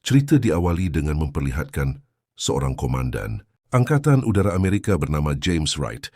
Cerita diawali dengan memperlihatkan seorang komandan Angkatan Udara Amerika bernama James Wright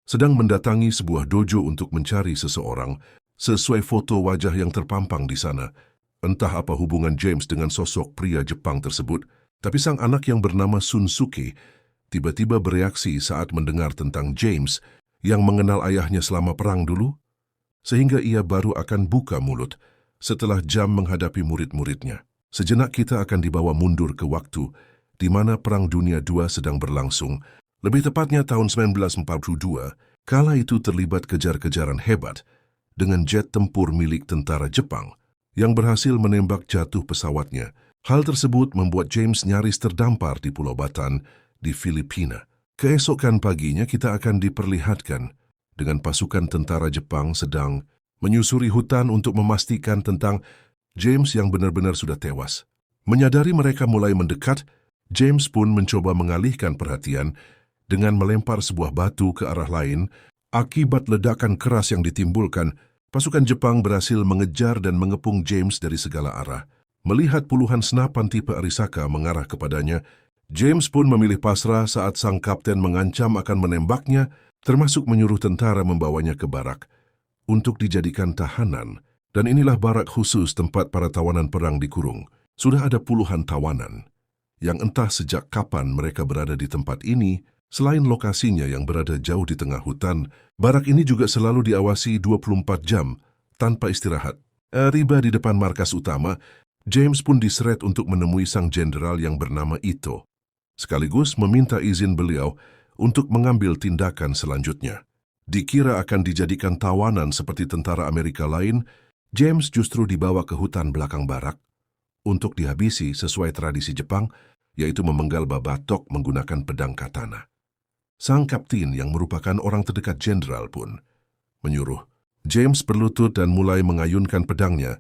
sedang mendatangi sebuah dojo untuk mencari seseorang sesuai foto wajah yang terpampang di sana. Entah apa hubungan James dengan sosok pria Jepang tersebut, tapi sang anak yang bernama Sunsuke tiba-tiba bereaksi saat mendengar tentang James yang mengenal ayahnya selama perang dulu, sehingga ia baru akan buka mulut setelah jam menghadapi murid-muridnya. Sejenak kita akan dibawa mundur ke waktu di mana Perang Dunia II sedang berlangsung, lebih tepatnya tahun 1942, kala itu terlibat kejar-kejaran hebat dengan jet tempur milik tentara Jepang yang berhasil menembak jatuh pesawatnya. Hal tersebut membuat James nyaris terdampar di Pulau Batan di Filipina. Keesokan paginya kita akan diperlihatkan dengan pasukan tentara Jepang sedang menyusuri hutan untuk memastikan tentang James yang benar-benar sudah tewas. Menyadari mereka mulai mendekat, James pun mencoba mengalihkan perhatian dengan melempar sebuah batu ke arah lain. Akibat ledakan keras yang ditimbulkan, pasukan Jepang berhasil mengejar dan mengepung James dari segala arah. Melihat puluhan senapan tipe Arisaka mengarah kepadanya, James pun memilih pasrah saat sang kapten mengancam akan menembaknya, termasuk menyuruh tentara membawanya ke barak untuk dijadikan tahanan. Dan inilah barak khusus tempat para tawanan perang dikurung. Sudah ada puluhan tawanan yang entah sejak kapan mereka berada di tempat ini. Selain lokasinya yang berada jauh di tengah hutan, barak ini juga selalu diawasi 24 jam tanpa istirahat. Tiba di depan markas utama, James pun diseret untuk menemui sang jenderal yang bernama Ito, sekaligus meminta izin beliau untuk mengambil tindakan selanjutnya. Dikira akan dijadikan tawanan seperti tentara Amerika lain, James justru dibawa ke hutan belakang barak untuk dihabisi sesuai tradisi Jepang, yaitu memenggal babatok menggunakan pedang katana. Sang kapten yang merupakan orang terdekat jenderal pun menyuruh James berlutut dan mulai mengayunkan pedangnya,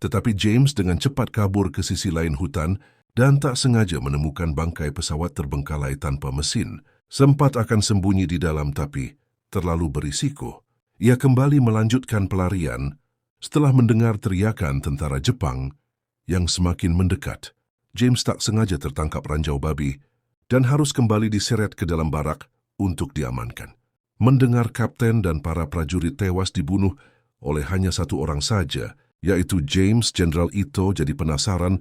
tetapi James dengan cepat kabur ke sisi lain hutan dan tak sengaja menemukan bangkai pesawat terbengkalai tanpa mesin. Sempat akan sembunyi di dalam tapi terlalu berisiko. Ia kembali melanjutkan pelarian setelah mendengar teriakan tentara Jepang yang semakin mendekat. James tak sengaja tertangkap ranjau babi dan harus kembali diseret ke dalam barak untuk diamankan. Mendengar kapten dan para prajurit tewas dibunuh oleh hanya satu orang saja, yaitu James, Jenderal Ito jadi penasaran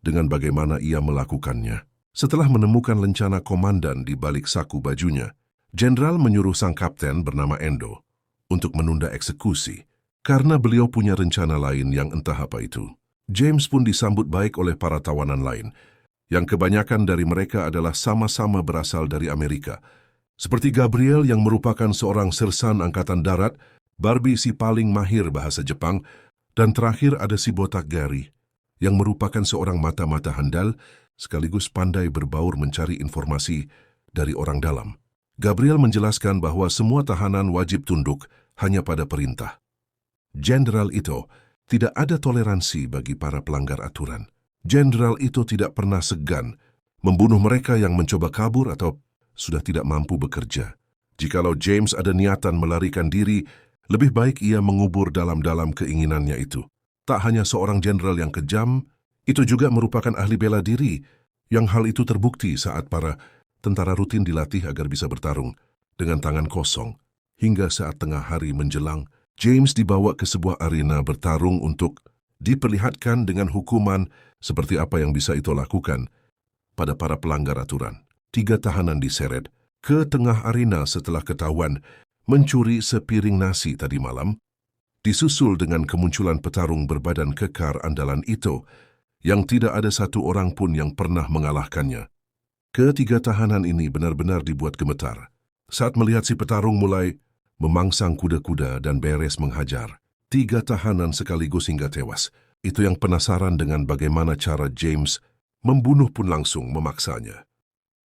dengan bagaimana ia melakukannya. Setelah menemukan lencana komandan di balik saku bajunya, Jenderal menyuruh sang kapten bernama Endo untuk menunda eksekusi karena beliau punya rencana lain yang entah apa itu. James pun disambut baik oleh para tawanan lain, yang kebanyakan dari mereka adalah sama-sama berasal dari Amerika. Seperti Gabriel yang merupakan seorang sersan angkatan darat, Barbie si paling mahir bahasa Jepang, dan terakhir ada si botak Gary, yang merupakan seorang mata-mata handal, sekaligus pandai berbaur mencari informasi dari orang dalam. Gabriel menjelaskan bahwa semua tahanan wajib tunduk hanya pada perintah. Jenderal Ito tidak ada toleransi bagi para pelanggar aturan. Jenderal Ito tidak pernah segan membunuh mereka yang mencoba kabur atau sudah tidak mampu bekerja. Jikalau James ada niatan melarikan diri, lebih baik ia mengubur dalam-dalam keinginannya itu. Tak hanya seorang jenderal yang kejam, itu juga merupakan ahli bela diri, yang hal itu terbukti saat para tentara rutin dilatih agar bisa bertarung dengan tangan kosong. Hingga saat tengah hari menjelang, James dibawa ke sebuah arena bertarung untuk diperlihatkan dengan hukuman seperti apa yang bisa Ito lakukan pada para pelanggar aturan. 3 tahanan diseret ke tengah arena setelah ketahuan mencuri sepiring nasi tadi malam, disusul dengan kemunculan petarung berbadan kekar andalan Ito yang tidak ada satu orang pun yang pernah mengalahkannya. Ketiga tahanan ini benar-benar dibuat gemetar saat melihat si petarung mulai memangsang kuda-kuda dan beres menghajar 3 tahanan sekaligus hingga tewas. Itu yang penasaran dengan bagaimana cara James membunuh pun langsung memaksanya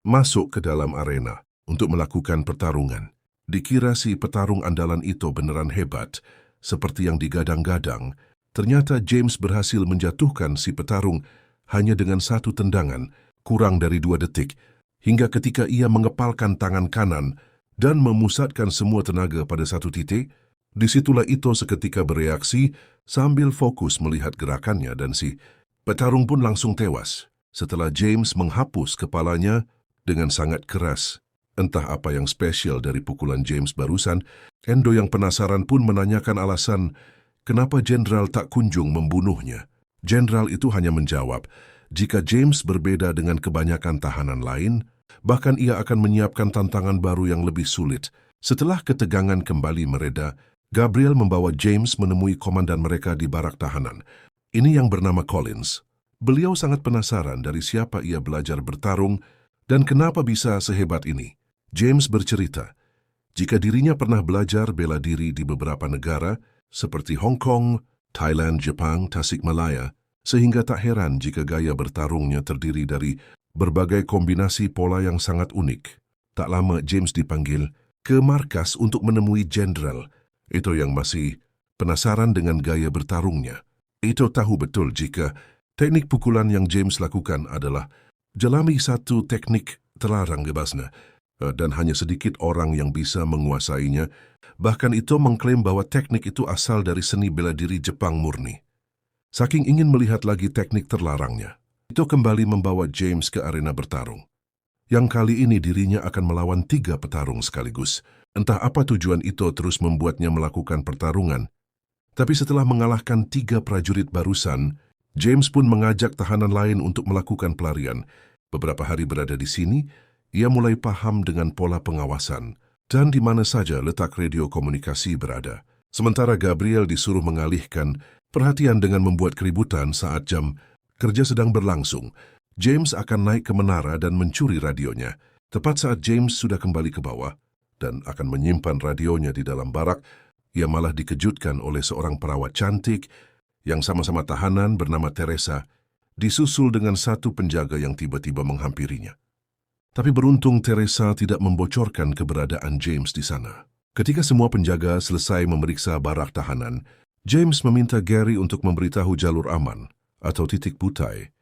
masuk ke dalam arena untuk melakukan pertarungan. Dikira si petarung andalan itu beneran hebat, seperti yang digadang-gadang. Ternyata James berhasil menjatuhkan si petarung hanya dengan 1 tendangan, kurang dari 2 detik, hingga ketika ia mengepalkan tangan kanan dan memusatkan semua tenaga pada 1 titik, disitulah Ito seketika bereaksi sambil fokus melihat gerakannya dan si petarung pun langsung tewas. setelah James menghapus kepalanya dengan sangat keras. Entah apa yang spesial dari pukulan James barusan, Endo yang penasaran pun menanyakan alasan kenapa Jenderal tak kunjung membunuhnya. Jenderal itu hanya menjawab, jika James berbeda dengan kebanyakan tahanan lain, bahkan ia akan menyiapkan tantangan baru yang lebih sulit. Setelah ketegangan kembali mereda, Gabriel membawa James menemui komandan mereka di barak tahanan. Ini yang bernama Collins. Beliau sangat penasaran dari siapa ia belajar bertarung dan kenapa bisa sehebat ini. James bercerita, jika dirinya pernah belajar bela diri di beberapa negara, seperti Hong Kong, Thailand, Jepang, Tasikmalaya, sehingga tak heran jika gaya bertarungnya terdiri dari berbagai kombinasi pola yang sangat unik. Tak lama James dipanggil ke markas untuk menemui Jenderal. Itu yang masih penasaran dengan gaya bertarungnya. Itu tahu betul jika teknik pukulan yang James lakukan adalah jalami satu teknik terlarang bebasnya, dan hanya sedikit orang yang bisa menguasainya. Bahkan itu mengklaim bahwa teknik itu asal dari seni bela diri Jepang murni. Saking ingin melihat lagi teknik terlarangnya, itu kembali membawa James ke arena bertarung. Yang kali ini dirinya akan melawan 3 petarung sekaligus. Entah apa tujuan itu terus membuatnya melakukan pertarungan. Tapi setelah mengalahkan 3 prajurit barusan, James pun mengajak tahanan lain untuk melakukan pelarian. Beberapa hari berada di sini, ia mulai paham dengan pola pengawasan dan di mana saja letak radio komunikasi berada. Sementara Gabriel disuruh mengalihkan perhatian dengan membuat keributan saat jam kerja sedang berlangsung. James akan naik ke menara dan mencuri radionya. Tepat saat James sudah kembali ke bawah dan akan menyimpan radionya di dalam barak, ia malah dikejutkan oleh seorang perawat cantik yang sama-sama tahanan bernama Teresa, disusul dengan satu penjaga yang tiba-tiba menghampirinya. Tapi beruntung Teresa tidak membocorkan keberadaan James di sana. Ketika semua penjaga selesai memeriksa barak tahanan, James meminta Gary untuk memberitahu jalur aman atau titik butai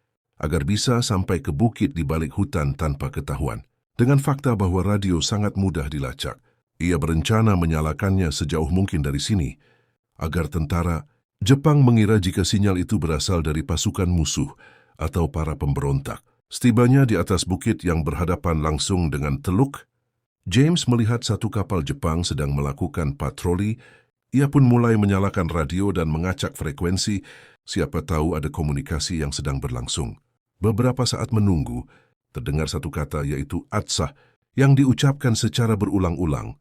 agar bisa sampai ke bukit di balik hutan tanpa ketahuan. Dengan fakta bahwa radio sangat mudah dilacak, ia berencana menyalakannya sejauh mungkin dari sini agar tentara Jepang mengira jika sinyal itu berasal dari pasukan musuh atau para pemberontak. Setibanya di atas bukit yang berhadapan langsung dengan teluk, James melihat satu kapal Jepang sedang melakukan patroli. Ia pun mulai menyalakan radio dan mengacak frekuensi, siapa tahu ada komunikasi yang sedang berlangsung. Beberapa saat menunggu, terdengar satu kata yaitu atsah yang diucapkan secara berulang-ulang.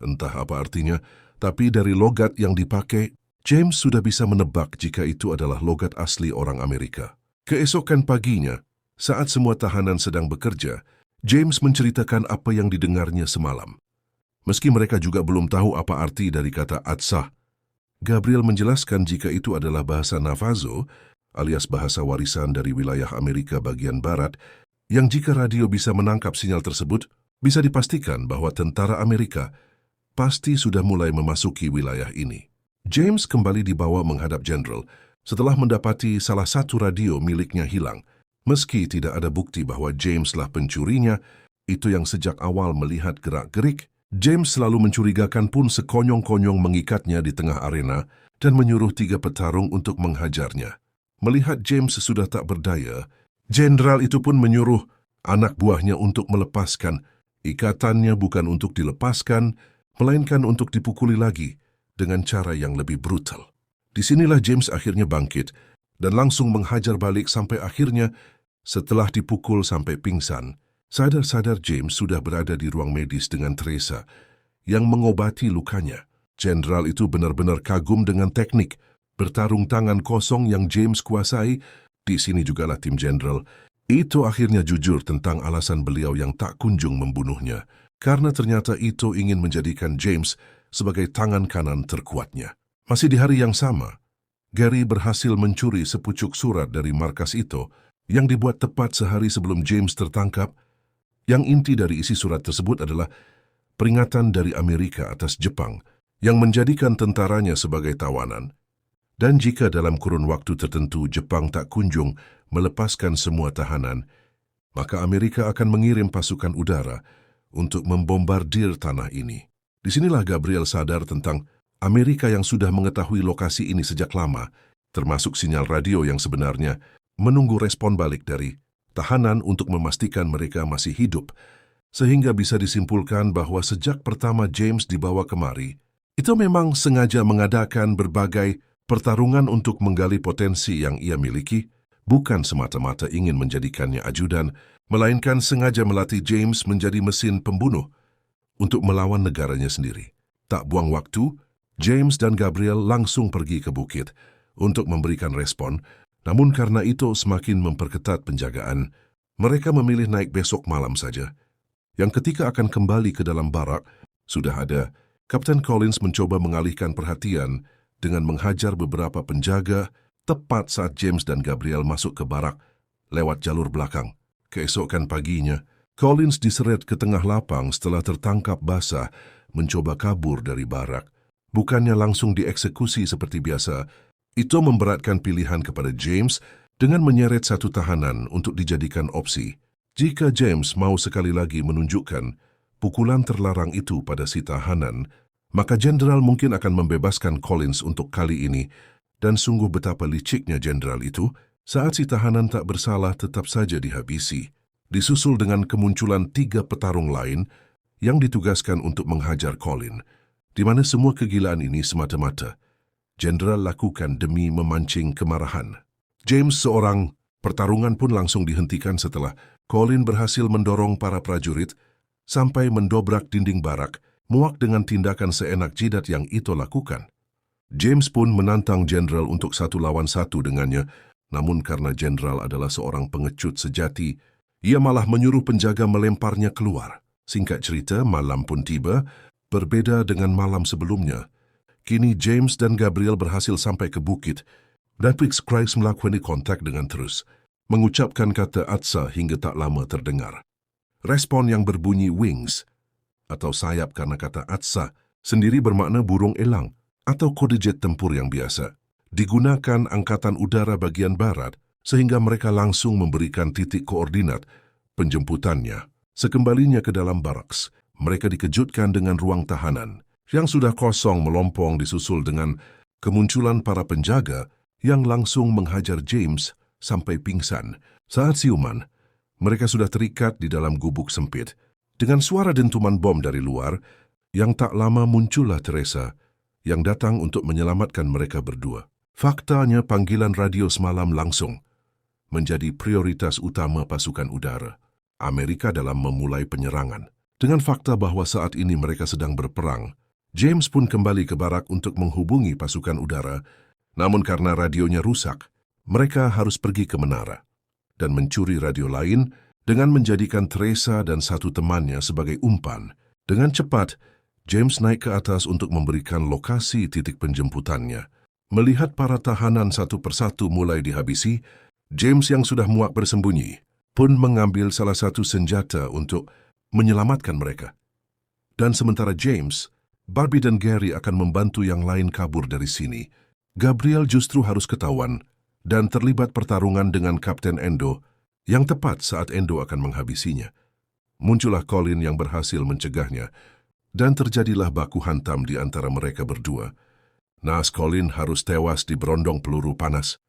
Entah apa artinya, tapi dari logat yang dipakai, James sudah bisa menebak jika itu adalah logat asli orang Amerika. Keesokan paginya, saat semua tahanan sedang bekerja, James menceritakan apa yang didengarnya semalam. Meski mereka juga belum tahu apa arti dari kata atsah, Gabriel menjelaskan jika itu adalah bahasa Navajo, alias bahasa warisan dari wilayah Amerika bagian barat, yang jika radio bisa menangkap sinyal tersebut, bisa dipastikan bahwa tentara Amerika pasti sudah mulai memasuki wilayah ini. James kembali dibawa menghadap Jenderal setelah mendapati salah satu radio miliknya hilang. Meski tidak ada bukti bahwa Jameslah pencurinya, itu yang sejak awal melihat gerak-gerik, James selalu mencurigakan pun sekonyong-konyong mengikatnya di tengah arena dan menyuruh 3 petarung untuk menghajarnya. Melihat James sudah tak berdaya, Jenderal itu pun menyuruh anak buahnya untuk melepaskan. Ikatannya bukan untuk dilepaskan, melainkan untuk dipukuli lagi dengan cara yang lebih brutal. Disinilah James akhirnya bangkit dan langsung menghajar balik sampai akhirnya, setelah dipukul sampai pingsan, sadar-sadar James sudah berada di ruang medis dengan Teresa yang mengobati lukanya. Jenderal itu benar-benar kagum dengan teknik bertarung tangan kosong yang James kuasai. Di sini jugalah tim Jenderal itu akhirnya jujur tentang alasan beliau yang tak kunjung membunuhnya, karena ternyata itu ingin menjadikan James sebagai tangan kanan terkuatnya. Masih di hari yang sama, Gary berhasil mencuri sepucuk surat dari markas itu yang dibuat tepat sehari sebelum James tertangkap. Yang inti dari isi surat tersebut adalah peringatan dari Amerika atas Jepang yang menjadikan tentaranya sebagai tawanan. Dan jika dalam kurun waktu tertentu Jepang tak kunjung melepaskan semua tahanan, maka Amerika akan mengirim pasukan udara untuk membombardir tanah ini. Disinilah Gabriel sadar tentang Amerika yang sudah mengetahui lokasi ini sejak lama, termasuk sinyal radio yang sebenarnya menunggu respon balik dari tahanan untuk memastikan mereka masih hidup, sehingga bisa disimpulkan bahwa sejak pertama James dibawa kemari, itu memang sengaja mengadakan berbagai pertarungan untuk menggali potensi yang ia miliki, bukan semata-mata ingin menjadikannya ajudan, melainkan sengaja melatih James menjadi mesin pembunuh untuk melawan negaranya sendiri. Tak buang waktu, James dan Gabriel langsung pergi ke bukit untuk memberikan respon, namun karena itu semakin memperketat penjagaan, mereka memilih naik besok malam saja. Yang ketika akan kembali ke dalam barak, sudah ada Kapten Collins mencoba mengalihkan perhatian dengan menghajar beberapa penjaga tepat saat James dan Gabriel masuk ke barak lewat jalur belakang. Keesokan paginya, Collins diseret ke tengah lapang setelah tertangkap basah mencoba kabur dari barak. Bukannya langsung dieksekusi seperti biasa, itu memberatkan pilihan kepada James dengan menyeret satu tahanan untuk dijadikan opsi. Jika James mau sekali lagi menunjukkan pukulan terlarang itu pada si tahanan, maka jenderal mungkin akan membebaskan Collins untuk kali ini, dan sungguh betapa liciknya jenderal itu saat si tahanan tak bersalah tetap saja dihabisi. Disusul dengan kemunculan 3 petarung lain yang ditugaskan untuk menghajar Collins, di mana semua kegilaan ini semata-mata jenderal lakukan demi memancing kemarahan. James seorang pertarungan pun langsung dihentikan setelah Collins berhasil mendorong para prajurit sampai mendobrak dinding barak, muak dengan tindakan seenak jidat yang itu lakukan. James pun menantang jenderal untuk 1 lawan 1 dengannya, namun karena jenderal adalah seorang pengecut sejati, ia malah menyuruh penjaga melemparnya keluar. Singkat cerita, malam pun tiba, berbeda dengan malam sebelumnya. Kini James dan Gabriel berhasil sampai ke bukit, dan Fitz-Christ melakukan kontak dengan terus, mengucapkan kata Atsa hingga tak lama terdengar. Respon yang berbunyi wings, atau sayap karena kata Atsa, sendiri bermakna burung elang, atau kode jet tempur yang biasa. Digunakan Angkatan Udara bagian Barat, sehingga mereka langsung memberikan titik koordinat penjemputannya. Sekembalinya ke dalam baraks, mereka dikejutkan dengan ruang tahanan yang sudah kosong melompong disusul dengan kemunculan para penjaga yang langsung menghajar James sampai pingsan. Saat siuman, mereka sudah terikat di dalam gubuk sempit. Dengan suara dentuman bom dari luar, yang tak lama muncullah Teresa yang datang untuk menyelamatkan mereka berdua. Faktanya panggilan radio semalam langsung menjadi prioritas utama pasukan udara Amerika dalam memulai penyerangan. Dengan fakta bahwa saat ini mereka sedang berperang, James pun kembali ke barak untuk menghubungi pasukan udara, namun karena radionya rusak, mereka harus pergi ke menara dan mencuri radio lain dengan menjadikan Teresa dan 1 temannya sebagai umpan. Dengan cepat, James naik ke atas untuk memberikan lokasi titik penjemputannya. Melihat para tahanan satu persatu mulai dihabisi, James yang sudah muak bersembunyi pun mengambil salah satu senjata untuk menyelamatkan mereka. Dan sementara James, Barbie dan Gary akan membantu yang lain kabur dari sini, Gabriel justru harus ketahuan dan terlibat pertarungan dengan Kapten Endo yang tepat saat Endo akan menghabisinya. Muncullah Colin yang berhasil mencegahnya, dan terjadilah baku hantam di antara mereka berdua. Naas Colin harus tewas di berondong peluru panas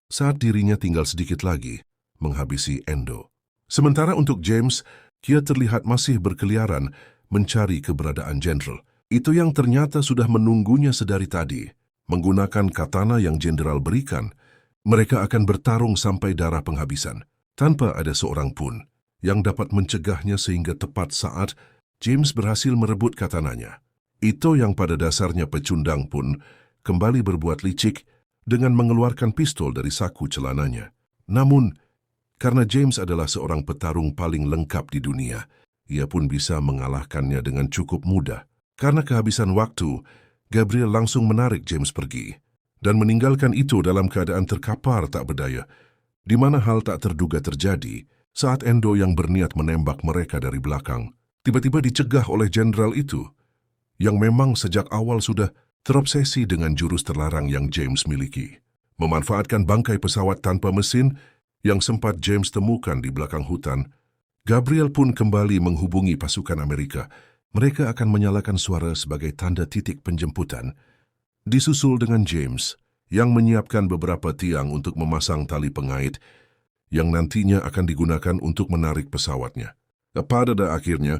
saat dirinya tinggal sedikit lagi menghabisi Endo. Sementara untuk James, dia terlihat masih berkeliaran mencari keberadaan jenderal. Itu yang ternyata sudah menunggunya sedari tadi. Menggunakan katana yang jenderal berikan, mereka akan bertarung sampai darah penghabisan, tanpa ada seorang pun yang dapat mencegahnya sehingga tepat saat James berhasil merebut katananya. Itu yang pada dasarnya pecundang pun kembali berbuat licik dengan mengeluarkan pistol dari saku celananya. Namun, karena James adalah seorang petarung paling lengkap di dunia, ia pun bisa mengalahkannya dengan cukup mudah. Karena kehabisan waktu, Gabriel langsung menarik James pergi dan meninggalkan itu dalam keadaan terkapar tak berdaya, di mana hal tak terduga terjadi saat Endo yang berniat menembak mereka dari belakang tiba-tiba dicegah oleh jenderal itu, yang memang sejak awal sudah terobsesi dengan jurus terlarang yang James miliki. Memanfaatkan bangkai pesawat tanpa mesin yang sempat James temukan di belakang hutan, Gabriel pun kembali menghubungi pasukan Amerika. Mereka akan menyalakan suara sebagai tanda titik penjemputan, disusul dengan James yang menyiapkan beberapa tiang untuk memasang tali pengait yang nantinya akan digunakan untuk menarik pesawatnya. Pada akhirnya,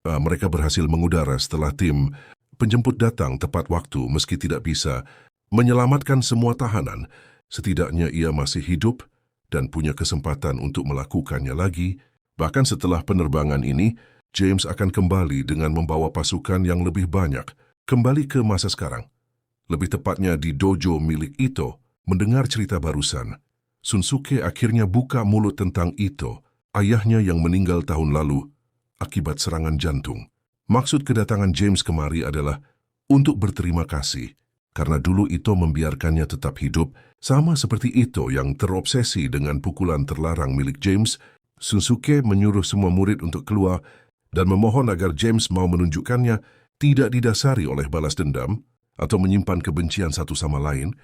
mereka berhasil mengudara setelah tim penjemput datang tepat waktu meski tidak bisa menyelamatkan semua tahanan. Setidaknya ia masih hidup dan punya kesempatan untuk melakukannya lagi. Bahkan setelah penerbangan ini, James akan kembali dengan membawa pasukan yang lebih banyak kembali ke masa sekarang. Lebih tepatnya di dojo milik Ito. Mendengar cerita barusan, Shunsuke akhirnya buka mulut tentang Ito, ayahnya yang meninggal tahun lalu akibat serangan jantung. Maksud kedatangan James kemari adalah untuk berterima kasih, karena dulu Ito membiarkannya tetap hidup, sama seperti Ito yang terobsesi dengan pukulan terlarang milik James. Shunsuke menyuruh semua murid untuk keluar dan memohon agar James mau menunjukkannya tidak didasari oleh balas dendam atau menyimpan kebencian satu sama lain.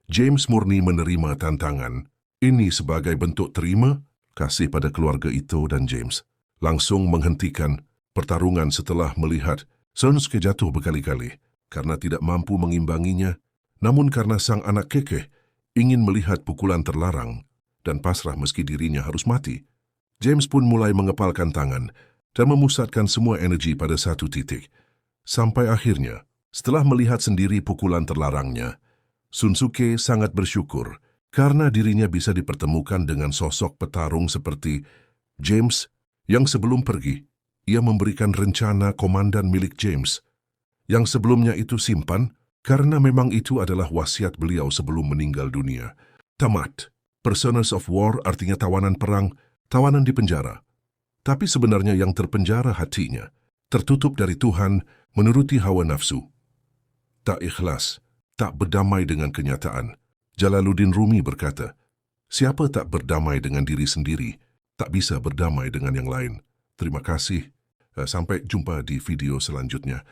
James murni menerima tantangan ini sebagai bentuk terima kasih pada keluarga Ito dan James. Langsung menghentikan pertarungan setelah melihat Shunsuke jatuh berkali-kali karena tidak mampu mengimbanginya, namun karena sang anak kekeh ingin melihat pukulan terlarang dan pasrah meski dirinya harus mati. James pun mulai mengepalkan tangan dan memusatkan semua energi pada satu titik. Sampai akhirnya, setelah melihat sendiri pukulan terlarangnya, Shunsuke sangat bersyukur karena dirinya bisa dipertemukan dengan sosok petarung seperti James yang sebelum pergi, ia memberikan rencana komandan milik James yang sebelumnya itu simpan karena memang itu adalah wasiat beliau sebelum meninggal dunia. Tamat. Prisoners of war artinya tawanan perang, tawanan di penjara. Tapi sebenarnya yang terpenjara hatinya, tertutup dari Tuhan, menuruti hawa nafsu. Tak ikhlas, tak berdamai dengan kenyataan. Jalaluddin Rumi berkata, siapa tak berdamai dengan diri sendiri, tak bisa berdamai dengan yang lain. Terima kasih. Sampai jumpa di video selanjutnya.